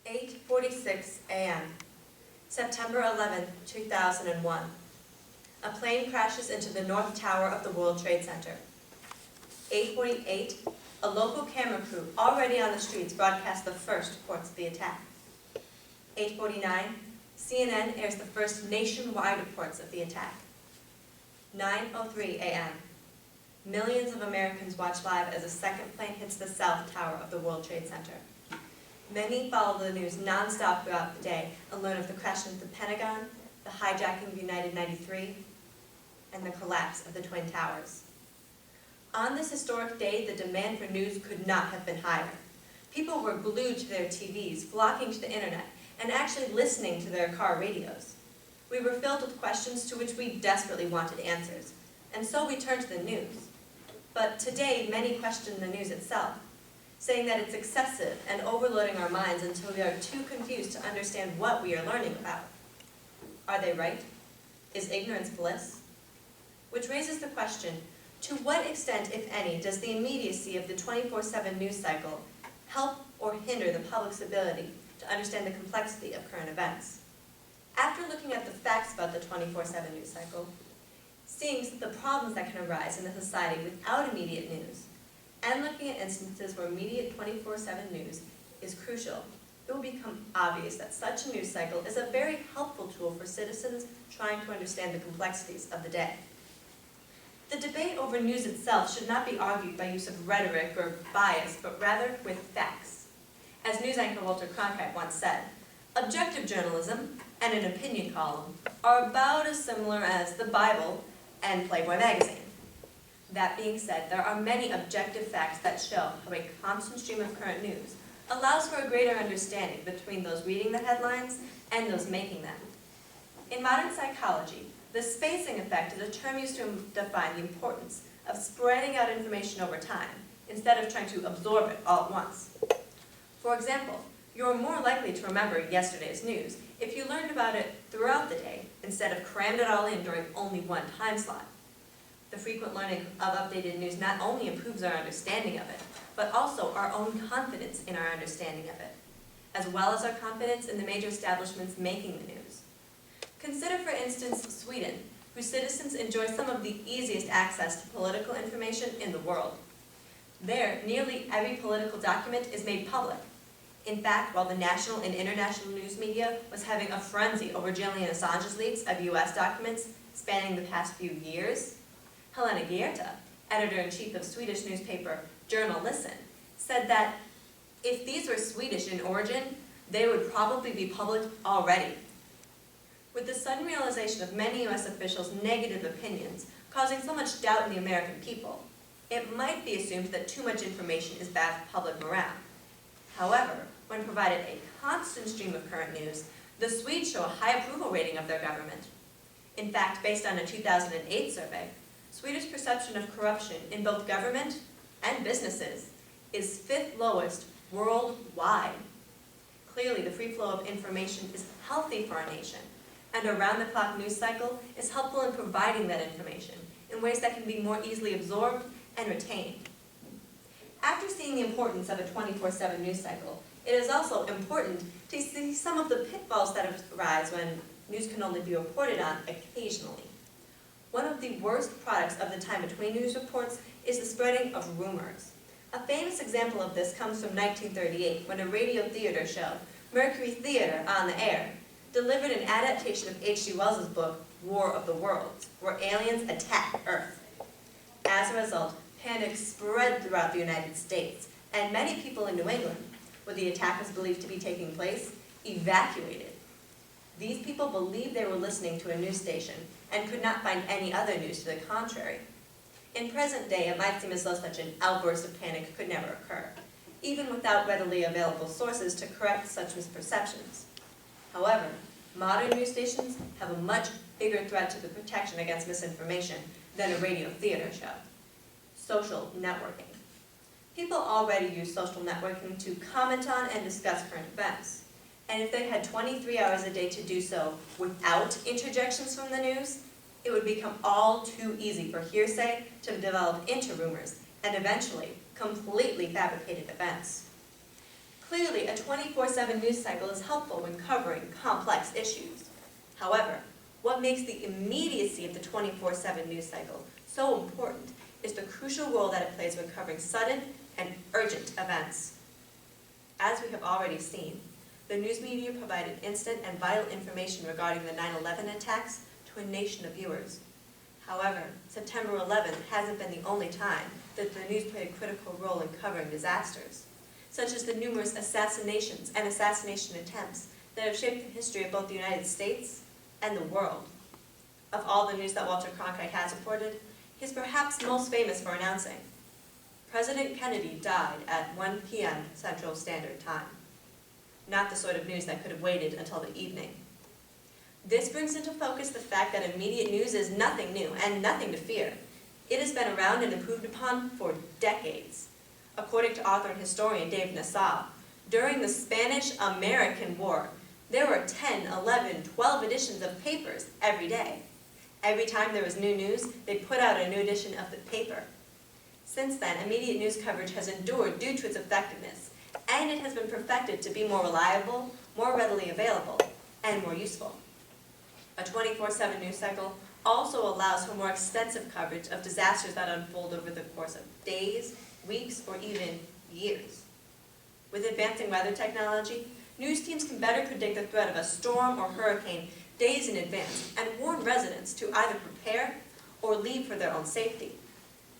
8:46 a.m. September 11, 2001. A plane crashes into the North Tower of the World Trade Center. 8:48, a local camera crew already on the streets broadcasts the first reports of the attack. 8:49, CNN airs the first nationwide reports of the attack. 9:03 a.m. Millions of Americans watch live as a second plane hits the South Tower of the World Trade Center. Many follow the news nonstop throughout the day and learn of the crash of the Pentagon, the hijacking of United 93, and the collapse of the Twin Towers. On this historic day, the demand for news could not have been higher. People were glued to their TVs, flocking to the internet, and actually listening to their car radios. We were filled with questions to which we desperately wanted answers, and so we turned to the news. But today, many question the news itself, saying that it's excessive and overloading our minds until we are too confused to understand what we are learning about. Are they right? Is ignorance bliss? Which raises the question, to what extent, if any, does the immediacy of the 24/7 news cycle help or hinder the public's ability to understand the complexity of current events? After looking at the facts about the 24/7 news cycle, seeing the problems that can arise in a society without immediate news, and looking at instances where immediate 24/7 news is crucial, it will become obvious that such a news cycle is a very helpful tool for citizens trying to understand the complexities of the day. The debate over news itself should not be argued by use of rhetoric or bias, but rather with facts. As news anchor Walter Cronkite once said, objective journalism and an opinion column are about as similar as the Bible and Playboy magazine. That being said, there are many objective facts that show how a constant stream of current news allows for a greater understanding between those reading the headlines and those making them. In modern psychology, the spacing effect is a term used to define the importance of spreading out information over time instead of trying to absorb it all at once. For example, you're more likely to remember yesterday's news if you learned about it throughout the day instead of crammed it all in during only one time slot. The frequent learning of updated news not only improves our understanding of it, but also our own confidence in our understanding of it, as well as our confidence in the major establishments making the news. Consider, for instance, Sweden, whose citizens enjoy some of the easiest access to political information in the world. There, nearly every political document is made public. In fact, while the national and international news media was having a frenzy over Julian Assange's leaks of U.S. documents spanning the past few years, Helena Gierta, editor-in-chief of Swedish newspaper Journal Listen, said that if these were Swedish in origin, they would probably be public already. With the sudden realization of many U.S. officials' negative opinions causing so much doubt in the American people, it might be assumed that too much information is bad for public morale. However, when provided a constant stream of current news, the Swedes show a high approval rating of their government. In fact, based on a 2008 survey, Swedish perception of corruption in both government and businesses is 5th lowest worldwide. Clearly, the free flow of information is healthy for our nation, and a round-the-clock news cycle is helpful in providing that information in ways that can be more easily absorbed and retained. After seeing the importance of a 24/7 news cycle, it is also important to see some of the pitfalls that arise when news can only be reported on occasionally. One of the worst products of the time between news reports is the spreading of rumors. A famous example of this comes from 1938, when a radio theater show, Mercury Theater on the Air, delivered an adaptation of H.G. Wells' book, War of the Worlds, where aliens attack Earth. As a result, panic spread throughout the United States, and many people in New England, where the attack was believed to be taking place, evacuated. These people believed they were listening to a news station and could not find any other news to the contrary. In present day, it might seem as though such an outburst of panic could never occur, even without readily available sources to correct such misperceptions. However, modern news stations have a much bigger threat to the protection against misinformation than a radio theater show: social networking. People already use social networking to comment on and discuss current events. And if they had 23 hours a day to do so without interjections from the news, it would become all too easy for hearsay to develop into rumors and eventually completely fabricated events. Clearly, a 24/7 news cycle is helpful when covering complex issues. However, what makes the immediacy of the 24/7 news cycle so important is the crucial role that it plays when covering sudden and urgent events. As we have already seen, the news media provided instant and vital information regarding the 9/11 attacks to a nation of viewers. However, September 11th hasn't been the only time that the news played a critical role in covering disasters, such as the numerous assassinations and assassination attempts that have shaped the history of both the United States and the world. Of all the news that Walter Cronkite has reported, he is perhaps most famous for announcing, "President Kennedy died at 1 p.m. Central Standard Time." Not the sort of news that could have waited until the evening. This brings into focus the fact that immediate news is nothing new and nothing to fear. It has been around and improved upon for decades. According to author and historian Dave Nassau, during the Spanish-American War, there were 10, 11, 12 editions of papers every day. Every time there was new news, they put out a new edition of the paper. Since then, immediate news coverage has endured due to its effectiveness, and it has been perfected to be more reliable, more readily available, and more useful. A 24/7 news cycle also allows for more extensive coverage of disasters that unfold over the course of days, weeks, or even years. With advancing weather technology, news teams can better predict the threat of a storm or hurricane days in advance and warn residents to either prepare or leave for their own safety.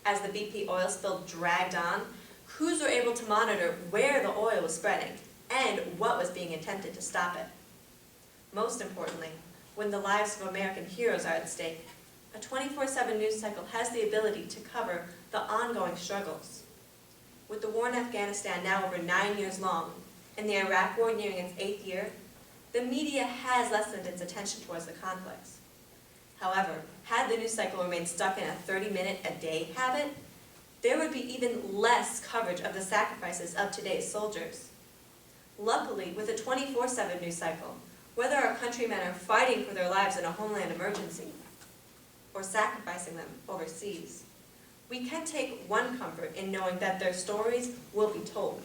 As the BP oil spill dragged on, crews were able to monitor where the oil was spreading and what was being attempted to stop it. Most importantly, when the lives of American heroes are at stake, a 24/7 news cycle has the ability to cover the ongoing struggles. With the war in Afghanistan now over 9 years long, and the Iraq War nearing its 8th year, the media has lessened its attention towards the conflicts. However, had the news cycle remained stuck in a 30-minute-a-day habit, there would be even less coverage of the sacrifices of today's soldiers. Luckily, with a 24/7 news cycle, whether our countrymen are fighting for their lives in a homeland emergency or sacrificing them overseas, we can take one comfort in knowing that their stories will be told.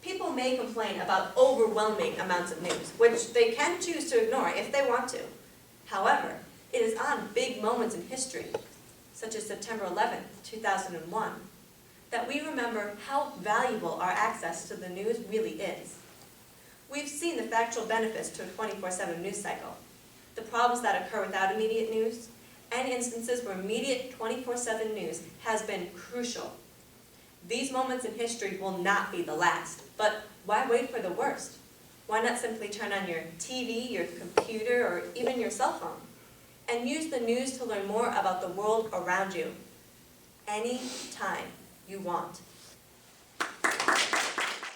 People may complain about overwhelming amounts of news, which they can choose to ignore if they want to. However, it is on big moments in history, such as September 11th, 2001, that we remember how valuable our access to the news really is. We've seen the factual benefits to a 24/7 news cycle, the problems that occur without immediate news, and instances where immediate 24/7 news has been crucial. These moments in history will not be the last, but why wait for the worst? Why not simply turn on your TV, your computer, or even your cell phone, and use the news to learn more about the world around you, any time you want.